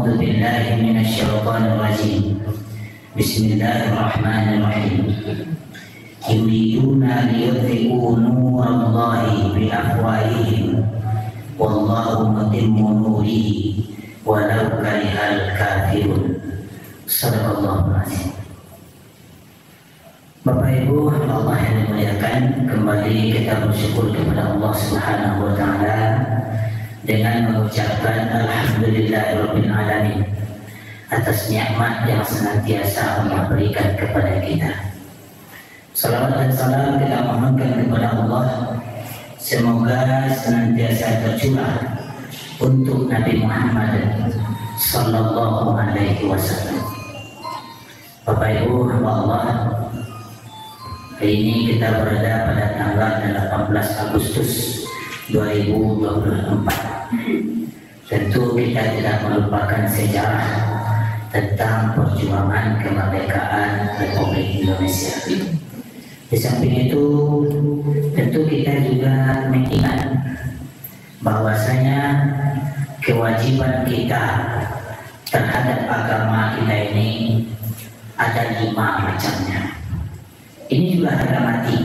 أعوذ بالله من الشيطان الرجيم. بسم الله الرحمن الرحيم. يريدون ليطفئوا نور الله بأفواههم والله متم نوره ولو كره الكافرون. Sadaqallahul azim. Bapak Ibu Allah yang dimuliakan, kembali kita bersyukur kepada Allah Subhanahu wa taala dengan mengucapkan alhamdulillahirabbil alamin atas nikmat yang senantiasa Allah berikan kepada kita. Salawat dan salam kita mohonkan kepada Allah, semoga senantiasa tercurah untuk Nabi Muhammad sallallahu alaihi wasallam. Bapak Ibu Allah, hari ini kita berada pada tanggal 18 Agustus 2024. Tentu kita tidak melupakan sejarah tentang perjuangan kemerdekaan Republik Indonesia. Di samping itu, tentu kita juga mengingat bahwasanya kewajiban kita terhadap agama kita ini ada 5 macamnya. Ini juga harga mati.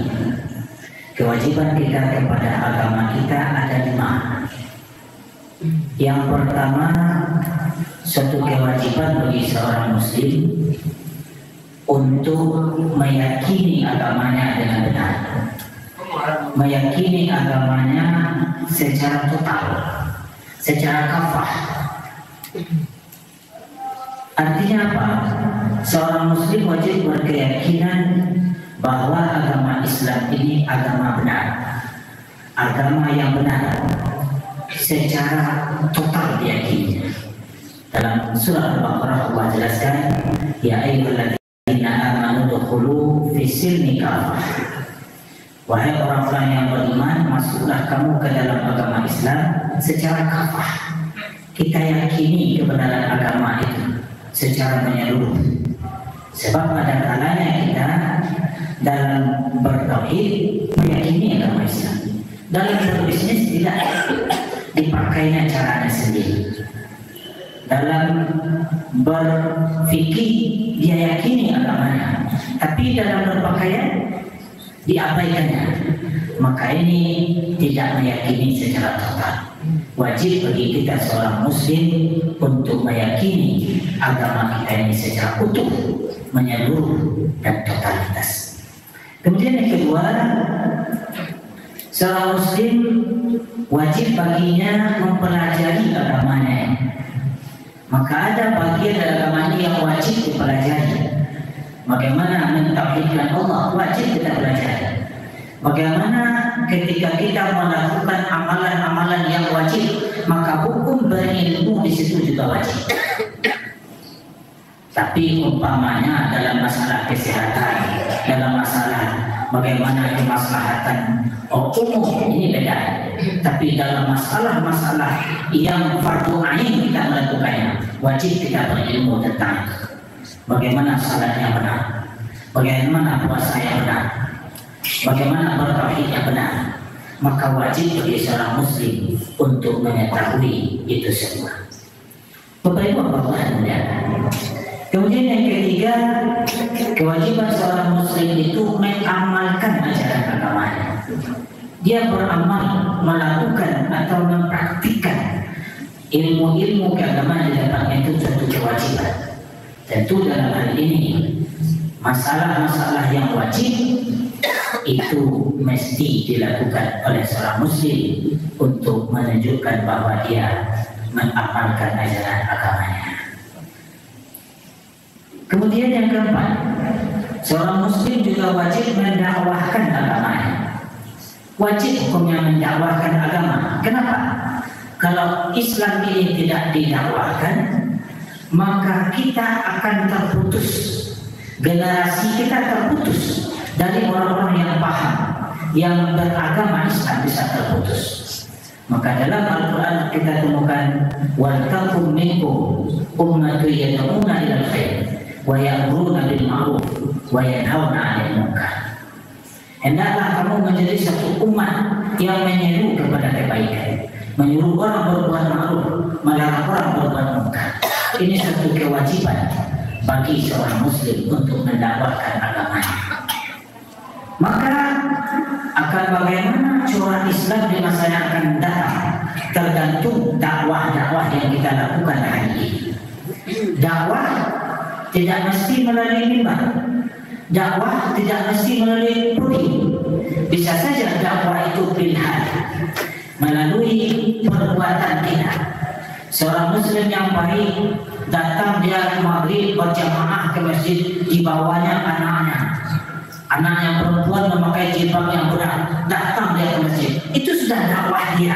Kewajiban kita kepada agama kita ada 5. Yang pertama, suatu kewajiban bagi seorang muslim untuk meyakini agamanya dengan benar, meyakini agamanya secara total, secara kafah. Artinya apa? Seorang muslim wajib berkeyakinan bahwa agama Islam ini agama benar, agama yang benar secara total diyakini. Dalam surah Al-Baqarah Allah jelaskan, ya ayyuhalladzina amanu dukhulu fis-silmi kafah. Wahai orang-orang yang beriman, masuklah kamu ke dalam agama Islam secara kafah. Kita yakini kebenaran agama itu secara menyeluruh. Sebab pada kalanya kita dalam bertauhid meyakini agama Islam, dalam berbisnis tidak dipakainya caranya sendiri, dalam berfikir dia yakini agamanya, tapi dalam berpakaian diabaikannya. Maka ini tidak meyakini secara total. Wajib bagi kita seorang muslim untuk meyakini agama kita ini secara utuh, menyeluruh dan totalitas. Kemudian yang kedua, seorang muslim wajib baginya mempelajari agamanya. Maka ada bagian agama ini yang wajib dipelajari. Bagaimana mentauhidkan Allah, wajib kita pelajari. Bagaimana ketika kita melakukan amalan-amalan yang wajib, maka hukum berilmu di situ juga wajib. Tapi umpamanya dalam masalah kesehatan, dalam masalah bagaimana kemaslahatan umum, ini beda. Tapi dalam masalah-masalah yang fardu ain kita melakukannya, wajib kita berilmu tentang bagaimana salat yang benar, bagaimana puasa yang benar, bagaimana bertauhid yang benar. Maka wajib bagi seorang muslim untuk mengetahui itu semua. Bapak Ibu Allah sekalian. Kemudian yang ketiga, kewajiban seorang muslim itu mengamalkan ajaran agamanya. Dia beramal, melakukan atau mempraktikkan ilmu-ilmu keagamaan di dalamnya, itu satu kewajiban. Tentu dalam hal ini masalah-masalah yang wajib itu mesti dilakukan oleh seorang muslim untuk menunjukkan bahwa dia mengamalkan ajaran agamanya. Kemudian yang keempat, seorang muslim juga wajib mendakwahkan agamanya. Wajib hukumnya mendakwahkan agama. Kenapa? Kalau Islam ini tidak didakwahkan, maka kita akan terputus, generasi kita terputus dari orang-orang yang paham, yang beragama Islam bisa terputus. Maka dalam Al-Quran kita temukan wal takum minkum ummatun yad'una ilal khair wa ya'muruna bil ma'ruf wa yanhauna 'anil munkar. Hendaklah kamu menjadi satu umat yang menyeru kepada kebaikan, menyuruh orang berbuat ma'ruf, melarang orang berbuat munkar. Ini satu kewajiban bagi seorang muslim untuk mendakwahkan agamanya. Maka akan bagaimana corak Islam di masa yang akan datang tergantung dakwah-dakwah yang kita lakukan hari ini. Dakwah tidak mesti melalui mimbar, dakwah tidak mesti melalui podium. Bisa saja dakwah itu pilihan melalui perbuatan kita. Seorang muslim yang baik datang dia maghrib berjamaah ke masjid, di bawahnya anaknya. Anak yang perempuan memakai jilbab yang berat, datang dia ke masjid. Itu sudah dakwah dia.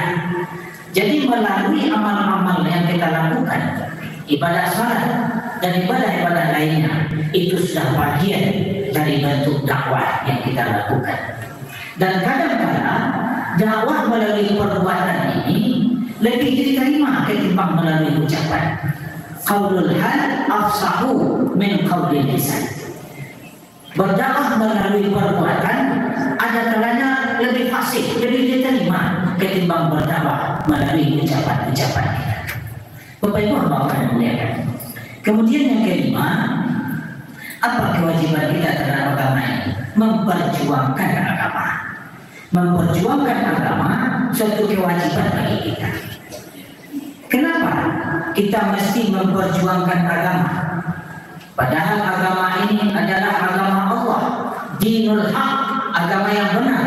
Jadi melalui amal-amal yang kita lakukan, ibadah salat dan ibadah-ibadah lainnya, itu sudah bagian dari bentuk dakwah yang kita lakukan. Dan kadang-kadang dakwah melalui perbuatan ini lebih diterima ketimbang melalui ucapan. Qaulul hal afsahu min qaulil lisan. Berdakwah melalui perbuatan ada kalanya lebih fasih, lebih diterima ketimbang berdakwah melalui ucapan-ucapan kita. Bapak Ibu Bapak yang muliakan. Kemudian yang kelima, apa kewajiban kita terhadap agama ini? Memperjuangkan agama. Memperjuangkan agama suatu kewajiban bagi kita. Kenapa kita mesti memperjuangkan agama? Padahal agama ini adalah agama Allah, dinul haq, agama yang benar.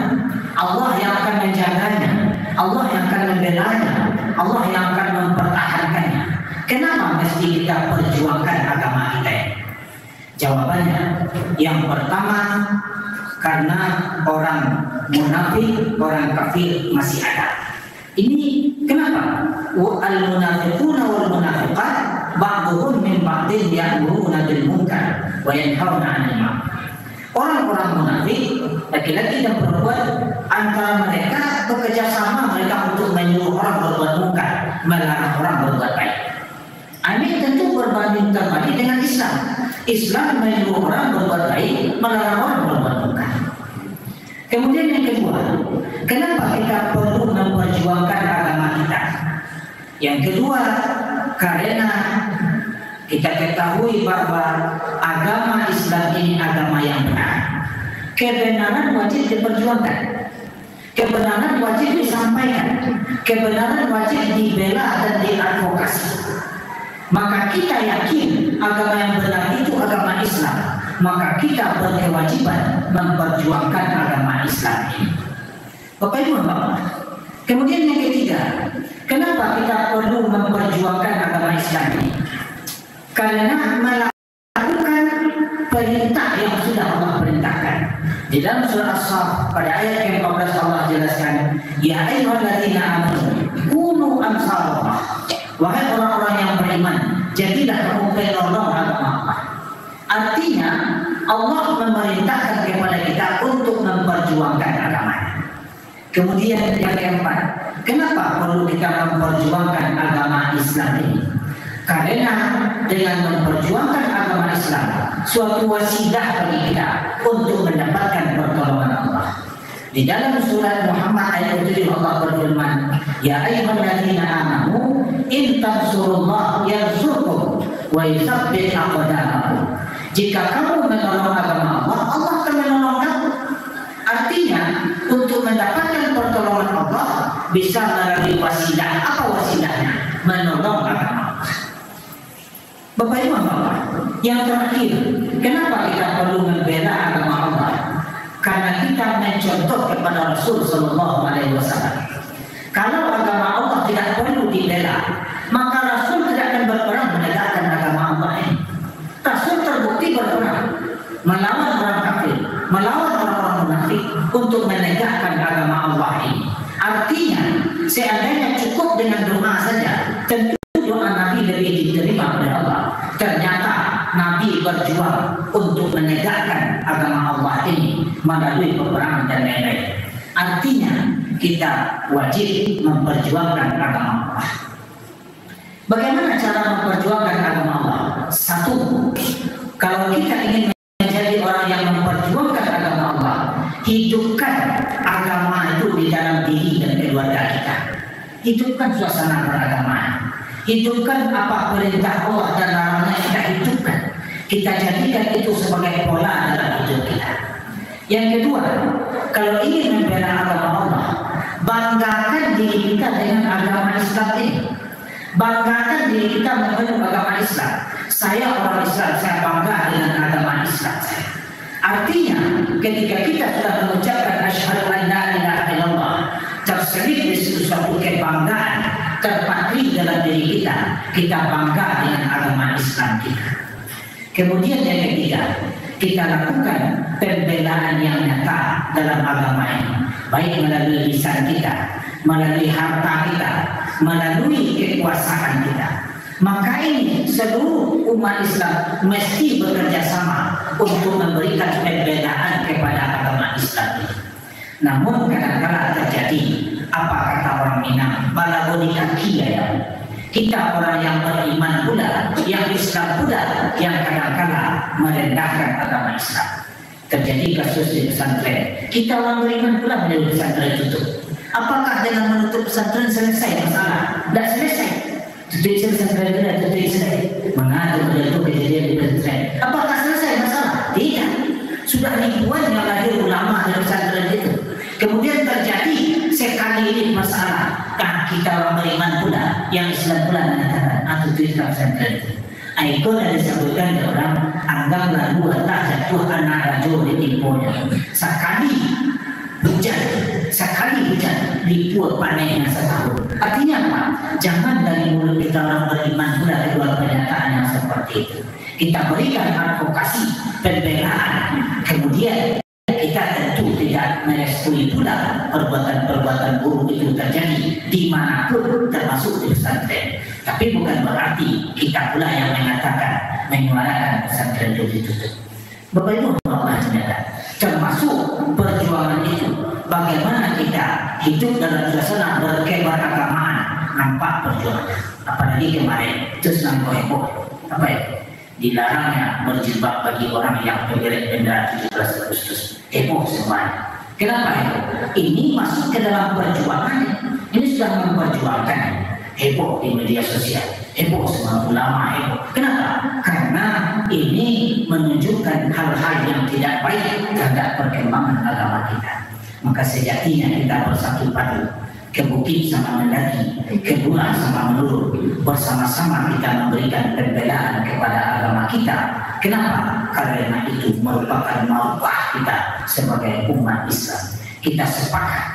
Allah yang akan menjaganya, Allah yang akan membelanya, Allah yang akan mempertahankannya. Kenapa mesti kita perjuangkan agama kita? Jawabannya, yang pertama, karena orang munafik, orang kafir masih ada. Ini kenapa? Al-munafiquna wal munafiqat ba'dhum min ba'din ya'muruna bil munkar wa yanhauna 'anil ma'ruf. Orang-orang munafik, laki-laki dan perempuan, antara mereka bekerja sama mereka untuk menyuruh orang berbuat munkar, melarang orang berbuat baik. Ini tentu berbanding terbalik dengan Islam. Islam menyuruh orang berbuat baik, melarang orang berbuat munkar. Kemudian yang kedua, kenapa kita perlu memperjuangkan agama kita? Yang kedua, karena kita ketahui bahwa agama Islam ini agama yang benar. Kebenaran wajib diperjuangkan, kebenaran wajib disampaikan, kebenaran wajib dibela dan diadvokasi. Maka kita yakin agama yang benar itu agama Islam, maka kita berkewajiban memperjuangkan agama Islam ini. Bapak Ibu Bapak. Kemudian yang ketiga, kenapa kita perlu memperjuangkan agama Islam ini? Karena melakukan perintah yang sudah Allah perintahkan. Di dalam surah As-Saff pada ayat yang 14 Allah jelaskan, ya ayyuhalladzina amanu kunu ansarallah. Wahai orang-orang yang beriman, jadilah kamu penolong agama Allah. Artinya Allah memerintahkan kepada kita untuk memperjuangkan agama. Kemudian yang keempat, kenapa perlu kita memperjuangkan agama Islam ini? Karena dengan memperjuangkan agama Islam, suatu wasilah bagi kita untuk mendapatkan pertolongan Allah. Di dalam surat Muhammad ayat 7 Allah berfirman, ya ayyuhalladzina amanu in tansurullah yansurkum wa yutsabbit aqdamakum. Jika kamu menolong agama Allah, Allah akan menolong kamu. Artinya, untuk mendapatkan pertolongan Allah bisa melalui wasilah. Apa wasilahnya? Menolong agama Allah. Bapak Ibu Bapak, yang terakhir, kenapa kita perlu membela agama Allah? Karena kita mencontoh kepada Rasul Sallallahu Alaihi Wasallam. Kalau agama Allah tidak perlu dibela, maka Rasul tidak akan berperang menegakkan agama Allah ini. Rasul terbukti berperang melawan orang kafir, melawan orang-orang munafik untuk menegakkan agama Allah ini. Artinya, seandainya cukup dengan doa saja, tentu doa Nabi lebih diterima oleh Allah. Ternyata Nabi berjuang untuk menegakkan agama Allah ini melalui peperangan dan lain-lain. Artinya kita wajib memperjuangkan agama Allah. Bagaimana cara memperjuangkan agama Allah? Satu, kalau kita ingin menjadi orang yang memperjuangkan agama Allah, hidupkan agama itu di dalam diri dan keluarga kita. Hidupkan suasana beragama. Hidupkan apa perintah Allah dan larangannya kita hidupkan. Kita jadikan itu sebagai pola dalam hidup kita. Yang kedua, kalau ingin membela agama Allah, banggakan diri kita dengan agama Islam ini. Banggakan diri kita memeluk agama Islam. Saya orang Islam, saya bangga dengan agama Islam saya. Artinya, ketika kita sudah mengucapkan asyhadu an la ilaha illallah, terselip di situ suatu kebanggaan terpatri dalam diri kita. Kita bangga dengan agama Islam kita. Kemudian yang ketiga, kita lakukan pembelaan yang nyata dalam agama ini, baik melalui lisan kita, melalui harta kita, melalui kekuasaan kita. Maka ini seluruh umat Islam mesti bekerja sama untuk memberikan pembelaan kepada agama Islam ini. Namun kadang-kadang terjadi apa kata orang Minang, balagoni kaki ya. Kita orang yang beriman pula, yang Islam pula, yang kadang-kadang merendahkan agama Islam. Terjadi kasus di pesantren. Kita orang beriman pula menjadi pesantren tutup. Apakah dengan menutup pesantren selesai masalah? Tidak selesai. Tutup pesantren tidak tutup selesai. Mengadu itu kejadian di pesantren. Apakah selesai masalah? Tidak. Sudah ribuan yang lahir ulama dari pesantren itu. Kemudian terjadi sekali ini masalah. Nah, kita orang beriman pula, yang Islam pula mengatakan atau tidak pesantren itu. Itu yang disebutkan orang anggaplah dua tak jatuh anak rajul ditipunya. Sekali hujan dibuat panennya setahun. Artinya apa? Jangan dari mulut kita orang beriman pula keluar pernyataan yang seperti itu. Kita berikan advokasi, pembelaan, kemudian kita tentu tidak merespui pula perbuatan-perbuatan buruk itu terjadi dimanapun termasuk di pesantren. Tapi bukan berarti kita pula yang mengatakan menyuarakan pesantren itu ditutup. Bapak Ibu Allah Jalla, termasuk perjuangan itu, bagaimana kita hidup dalam suasana berkeberagamaan, nampak perjuangan. Apalagi kemarin itu senang heboh, apa ya? Dilarangnya berjilbab bagi orang yang bergerak bendera 17 Agustus. Heboh semuanya. Kenapa itu? Ini masuk ke dalam perjuangan. Ini sudah memperjuangkan. Heboh di media sosial. Heboh semua ulama heboh. Kenapa? Karena ini menunjukkan hal-hal yang tidak baik terhadap perkembangan agama kita. Maka sejatinya kita bersatu padu, ke bukit sama mendaki, ke bulan sama meluru, bersama-sama kita memberikan pembelaan kepada agama kita. Kenapa? Karena itu merupakan maruah kita sebagai umat Islam. Kita sepakat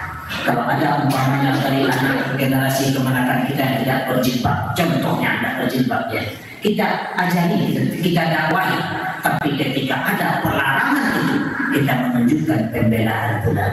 kalau ada umpamanya dari anak generasi kemenakan kita yang tidak berjilbab, contohnya tidak berjilbab ya, kita ajari, kita dakwahi. Tapi ketika ada pelarangan itu, kita menunjukkan pembelaan pula.